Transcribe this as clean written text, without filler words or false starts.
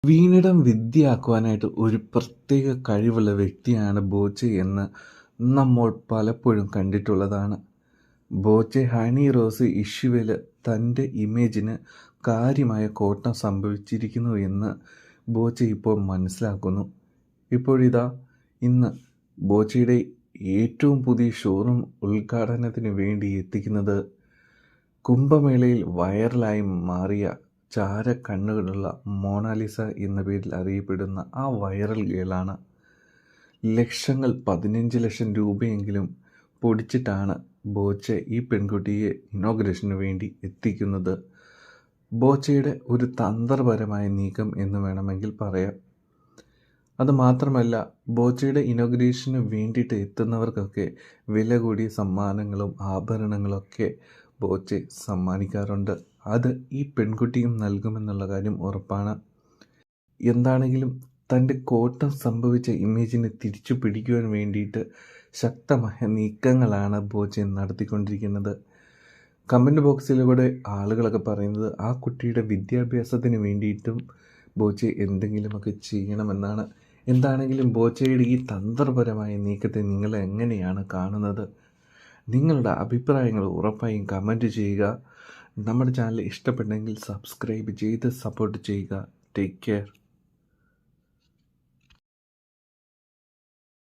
വീണിടം വിദ്യയാക്കുവാനായിട്ട് ഒരു പ്രത്യേക കഴിവുള്ള വ്യക്തിയാണ് ബോച്ചെ എന്ന് നമ്മൾ പലപ്പോഴും കണ്ടിട്ടുള്ളതാണ്. ബോച്ചെ ഹണി റോസ് ഇഷ്യൂവിൽ തൻ്റെ ഇമേജിന് കാര്യമായ കോട്ടം സംഭവിച്ചിരിക്കുന്നു എന്ന് ബോച്ചെ ഇപ്പോൾ മനസ്സിലാക്കുന്നു. ഇപ്പോഴിതാ ഇന്ന് ബോച്ചയുടെ ഏറ്റവും പുതിയ ഷോറൂം ഉദ്ഘാടനത്തിന് വേണ്ടി എത്തിക്കുന്നത് കുംഭമേളയിൽ വൈറലായി മാറിയ ചാരക്കണ്ണുകളുള്ള മോണാലിസ എന്ന പേരിൽ അറിയപ്പെടുന്ന ആ വൈറൽ ഗേളാണ്. ലക്ഷങ്ങൾ 15 ലക്ഷം രൂപയെങ്കിലും പൊടിച്ചിട്ടാണ് ബോച്ചെ ഈ പെൺകുട്ടിയെ ഇനോഗ്രേഷന് വേണ്ടി എത്തിക്കുന്നത്. ബോച്ചയുടെ ഒരു തന്ത്രപരമായ നീക്കം എന്ന് വേണമെങ്കിൽ പറയാം. അതുമാത്രമല്ല, ബോച്ചയുടെ ഇനോഗ്രേഷന് വേണ്ടിയിട്ട് എത്തുന്നവർക്കൊക്കെ വില കൂടിയ സമ്മാനങ്ങളും ആഭരണങ്ങളൊക്കെ ബോച്ചെ സമ്മാനിക്കാറുണ്ട്. അത് ഈ പെൺകുട്ടിയും നൽകുമെന്നുള്ള കാര്യം ഉറപ്പാണ്. എന്താണെങ്കിലും തൻ്റെ കോട്ടം സംഭവിച്ച ഇമേജിനെ തിരിച്ചു പിടിക്കുവാൻ വേണ്ടിയിട്ട് ശക്തമായ നീക്കങ്ങളാണ് ബോച്ചെ നടത്തിക്കൊണ്ടിരിക്കുന്നത്. കമൻറ്റ് ബോക്സിലൂടെ ആളുകളൊക്കെ പറയുന്നത് ആ കുട്ടിയുടെ വിദ്യാഭ്യാസത്തിന് വേണ്ടിയിട്ടും ബോച്ചെ എന്തെങ്കിലുമൊക്കെ ചെയ്യണമെന്നാണ്. എന്താണെങ്കിലും ബോച്ചയുടെ ഈ തന്ത്രപരമായ നീക്കത്തെ നിങ്ങൾ എങ്ങനെയാണ് കാണുന്നത്? നിങ്ങളുടെ അഭിപ്രായങ്ങൾ ഉറപ്പായും കമൻറ്റ് ചെയ്യുക. നമ്മുടെ ചാനൽ ഇഷ്ടപ്പെട്ടെങ്കിൽ സബ്സ്ക്രൈബ് ചെയ്ത് സപ്പോർട്ട് ചെയ്യുക. Take care.